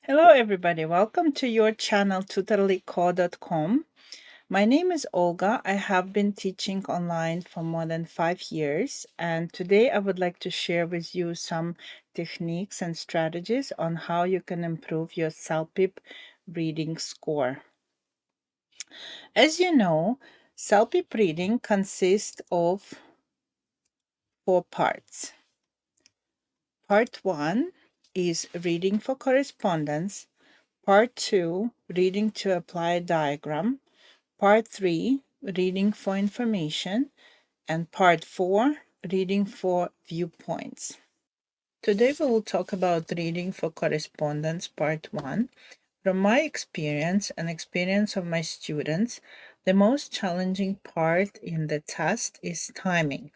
Hello, everybody. Welcome to your channel, tutorlyco.com. My name is Olga. I have been teaching online for more than 5 years, and today I would like to share with you some techniques and strategies on how you can improve your CELPIP reading score. As you know, CELPIP reading consists of 4 parts. Part 1 is reading for correspondence. Part 2, reading to apply a diagram. Part 3, reading for information. And Part 4, reading for viewpoints. Today we will talk about reading for correspondence, Part 1. From my experience and experience of my students, the most challenging part in the test is timing.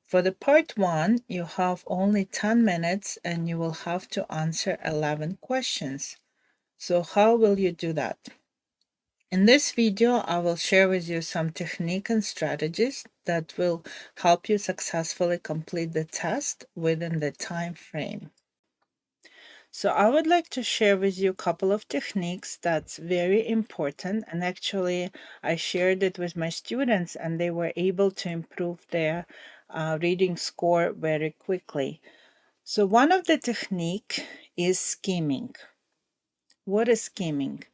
For the Part 1, you have only 10 minutes and you will have to answer 11 questions. So how will you do that? In this video, I will share with you some technique and strategies that will help you successfully complete the test within the time frame. So I would like to share with you a couple of techniques that's very important, and actually I shared it with my students and they were able to improve their reading score very quickly. So one of the technique is skimming. What is skimming?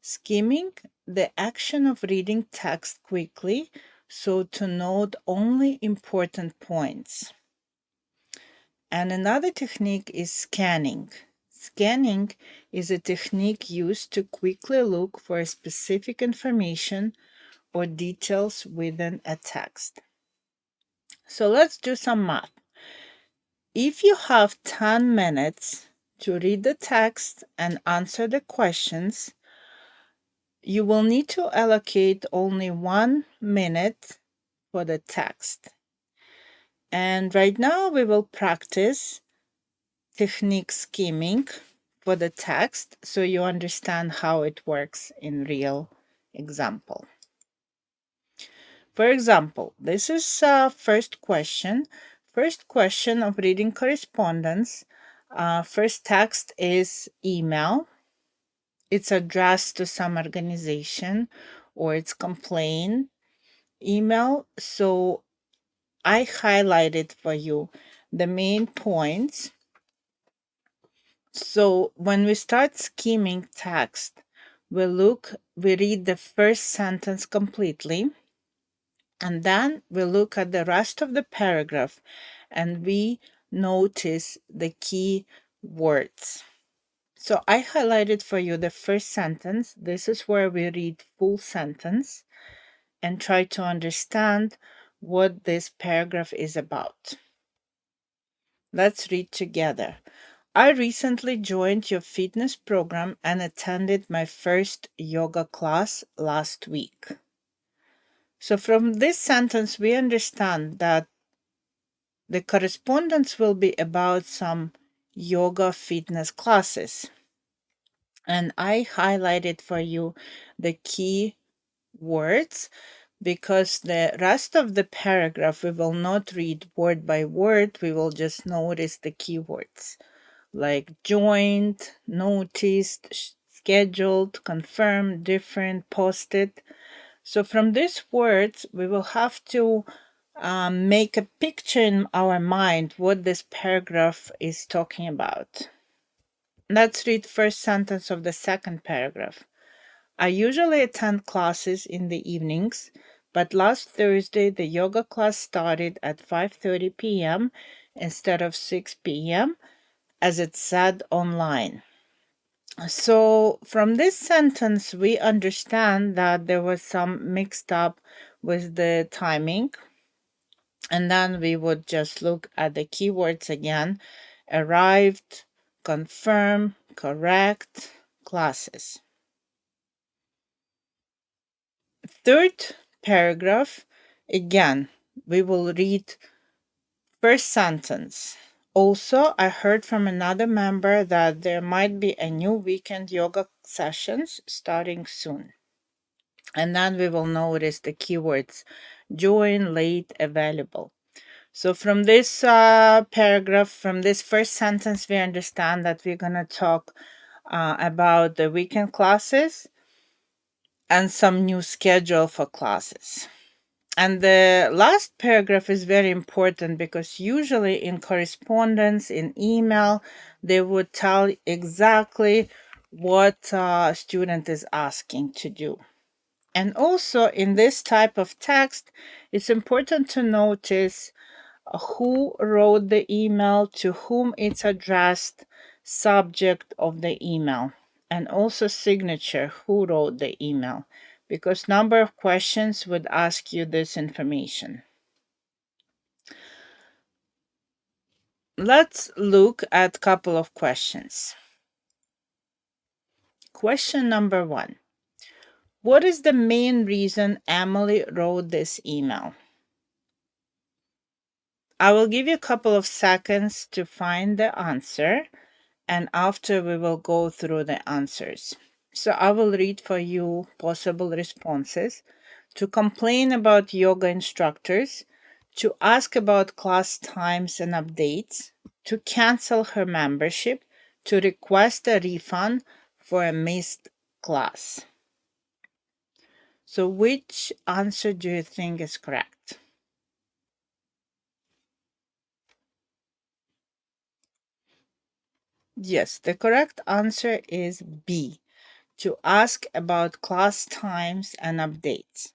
Skimming, the action of reading text quickly, so to note only important points. And another technique is scanning. Scanning is a technique used to quickly look for specific information or details within a text. So let's do some math. If you have 10 minutes to read the text and answer the questions, you will need to allocate only 1 minute for the text. And right now we will practice technique skimming for the text so you understand how it works in real example. For example, this is first question. First question of reading correspondence. First text is email. It's addressed to some organization or it's complaint email. So I highlighted for you the main points. So when we start skimming text, we read the first sentence completely, and then we look at the rest of the paragraph and we notice the key words. So I highlighted for you the first sentence. This is where we read full sentence and try to understand what this paragraph is about. Let's read together. I recently joined your fitness program and attended my first yoga class last week. So, from this sentence, we understand that the correspondence will be about some yoga fitness classes. And I highlighted for you the key words because the rest of the paragraph we will not read word by word, we will just notice the keywords like joined, noticed, scheduled, confirmed, different, posted. So from these words, we will have to make a picture in our mind what this paragraph is talking about. Let's read first sentence of the second paragraph. I usually attend classes in the evenings, but last Thursday the yoga class started at 5:30 p.m. instead of 6 p.m. as it said online. So from this sentence, we understand that there was some mixed up with the timing. And then we would just look at the keywords again. Arrived, confirm, correct, classes. Third paragraph, again, we will read first sentence. Also, I heard from another member that there might be a new weekend yoga sessions starting soon. And then we will notice the keywords join, late, available. So from this paragraph, from this first sentence, we understand that we're going to talk about the weekend classes and some new schedule for classes. And the last paragraph is very important because usually in correspondence, in email, they would tell exactly what student is asking to do. And also in this type of text, it's important to notice who wrote the email, to whom it's addressed, subject of the email, and also signature, who wrote the email, because number of questions would ask you this information. Let's look at a couple of questions. Question number 1. What is the main reason Emily wrote this email? I will give you a couple of seconds to find the answer, and after we will go through the answers. So I will read for you possible responses: to complain about yoga instructors, to ask about class times and updates, to cancel her membership, to request a refund for a missed class. So which answer do you think is correct? Yes, the correct answer is B, to ask about class times and updates.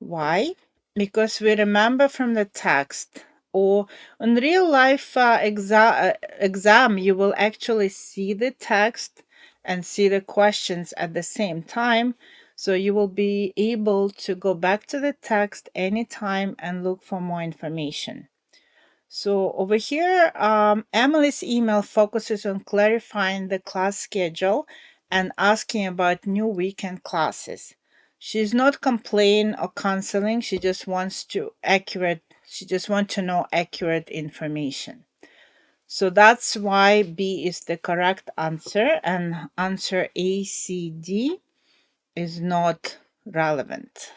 Why? Because we remember from the text, or in real life exam, you will actually see the text and see the questions at the same time. So you will be able to go back to the text anytime and look for more information. So over here, Emily's email focuses on clarifying the class schedule and asking about new weekend classes. She's not complaining or canceling. She just wants to know accurate information. So that's why B is the correct answer, and answer A, C, D is not relevant.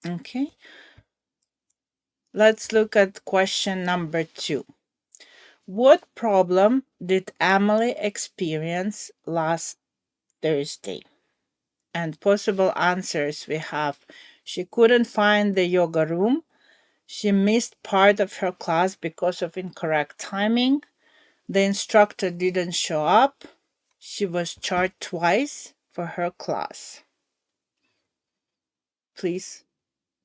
Okay. Let's look at question number 2. What problem did Emily experience last Thursday? And possible answers we have: she couldn't find the yoga room, she missed part of her class because of incorrect timing, the instructor didn't show up, she was charged twice for her class. Please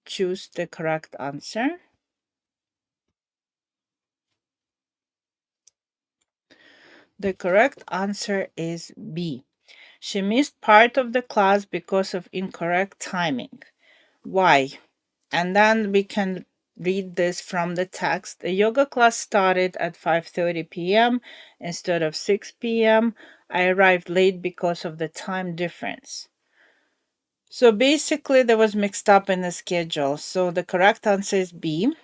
choose the correct answer. The correct answer is B. She missed part of the class because of incorrect timing. Why? And then we can read this from the text. The yoga class started at 5:30 p.m. instead of 6 p.m. I arrived late because of the time difference. So basically, there was mixed up in the schedule. So the correct answer is B.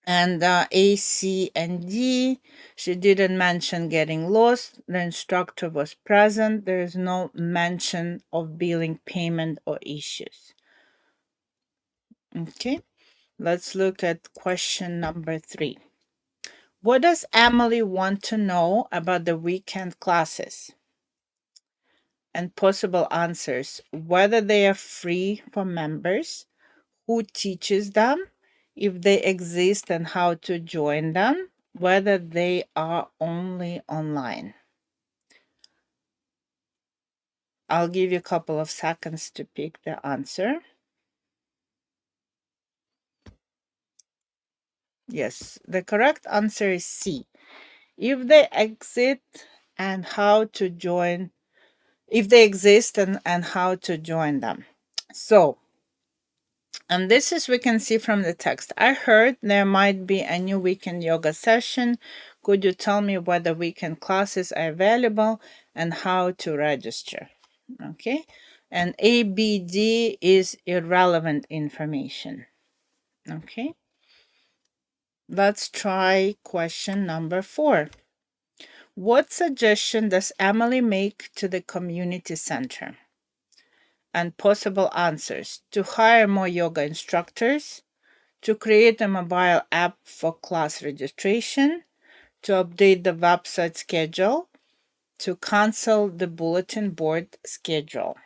And A, C, and D, she didn't mention getting lost. The instructor was present. There is no mention of billing payment or issues. Okay, let's look at question number 3. What does Emily want to know about the weekend classes? And possible answers: whether they are free for members, who teaches them, if they exist and how to join them, whether they are only online. I'll give you a couple of seconds to pick the answer. Yes, the correct answer is C. If they exist and how to join, if they exist and how to join them. So, and this is, we can see from the text. I heard there might be a new weekend yoga session. Could you tell me whether weekend classes are available and how to register? Okay. And ABD is irrelevant information. Okay. Let's try question number 4. What suggestion does Emily make to the community center? And possible answers: to hire more yoga instructors, to create a mobile app for class registration, to update the website schedule, to cancel the bulletin board schedule.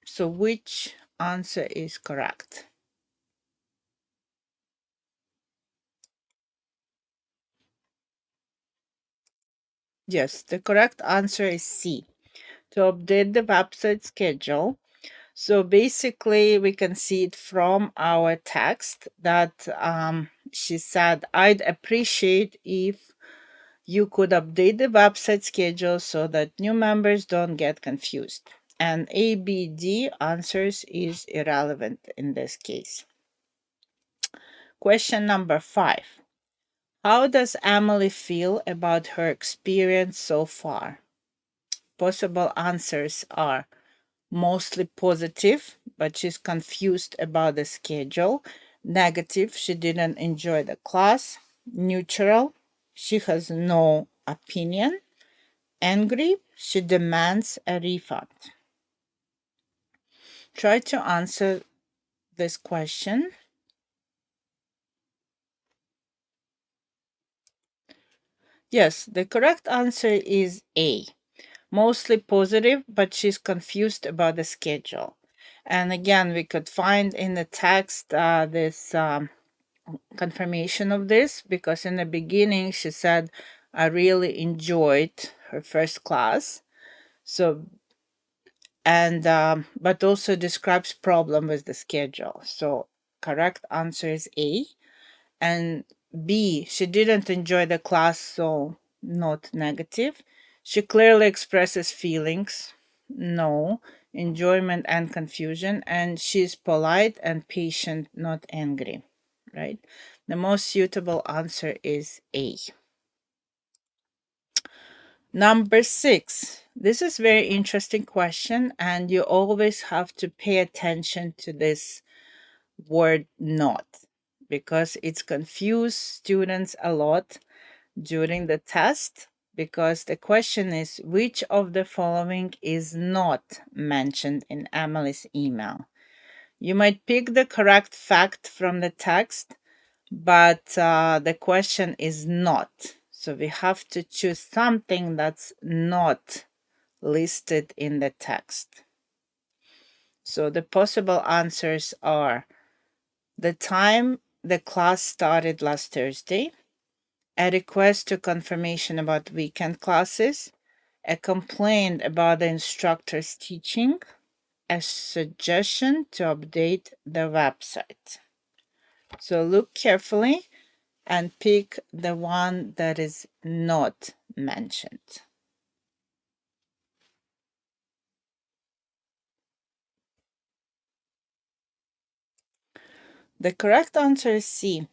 So which answer is correct? Yes, the correct answer is C, to update the website schedule. So basically, we can see it from our text that she said, I'd appreciate if you could update the website schedule so that new members don't get confused. And A, B, D answers is irrelevant in this case. Question number 5. How does Emily feel about her experience so far? Possible answers are mostly positive, but she's confused about the schedule. Negative, she didn't enjoy the class. Neutral, she has no opinion. Angry, she demands a refund. Try to answer this question. Yes, the correct answer is A. Mostly positive, but she's confused about the schedule. And again, we could find in the text this confirmation of this, because in the beginning she said, I really enjoyed her first class. So, and but also describes problem with the schedule. So correct answer is A. And B, she didn't enjoy the class, so not negative. She clearly expresses feelings, no, enjoyment and confusion, and she's polite and patient, not angry, right? The most suitable answer is A. Number 6. This is very interesting question, and you always have to pay attention to this word not, because it's confused students a lot during the test, because the question is which of the following is not mentioned in Emily's email. You might pick the correct fact from the text, but the question is not. So we have to choose something that's not listed in the text. So the possible answers are the time the class started last Thursday, a request to confirmation about weekend classes, a complaint about the instructor's teaching, a suggestion to update the website. So look carefully and pick the one that is not mentioned. The correct answer is C,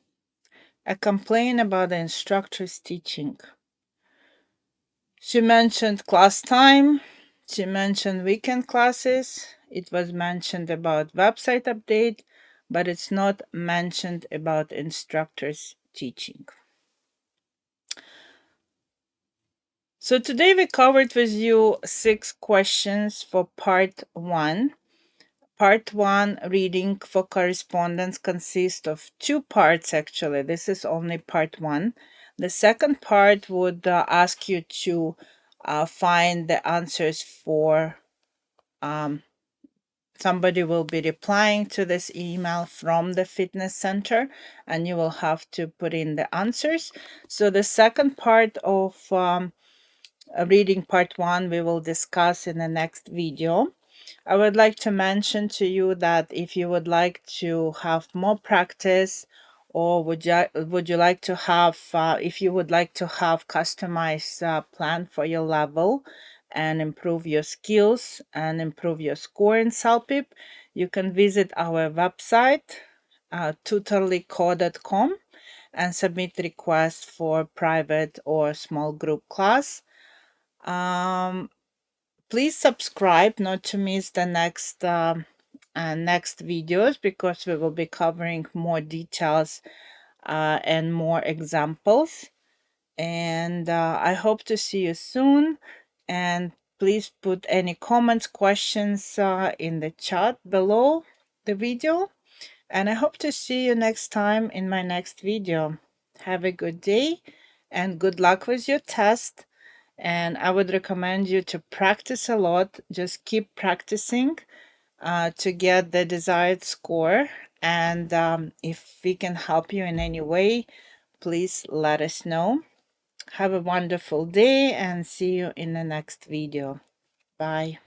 a complaint about the instructor's teaching. She mentioned class time, she mentioned weekend classes, it was mentioned about website update, but it's not mentioned about instructor's teaching. So today we covered with you 6 questions for part 1. Part 1, reading for correspondence, consists of 2 parts actually. This is only part 1. The second part would ask you to find the answers for somebody will be replying to this email from the fitness center, and you will have to put in the answers. So the second part of reading part 1 we will discuss in the next video. I would like to mention to you that if you would like to have more practice, or would you like to have if you would like to have customized plan for your level and improve your skills and improve your score in CELPIP, you can visit our website tutorlyco.com and submit requests for private or small group class. Please subscribe not to miss the next videos, because we will be covering more details and more examples. And I hope to see you soon. And please put any comments, questions in the chat below the video. And I hope to see you next time in my next video. Have a good day and good luck with your test. And I would recommend you to practice a lot. Just keep practicing to get the desired score. And if we can help you in any way, please let us know. Have a wonderful day and see you in the next video. Bye.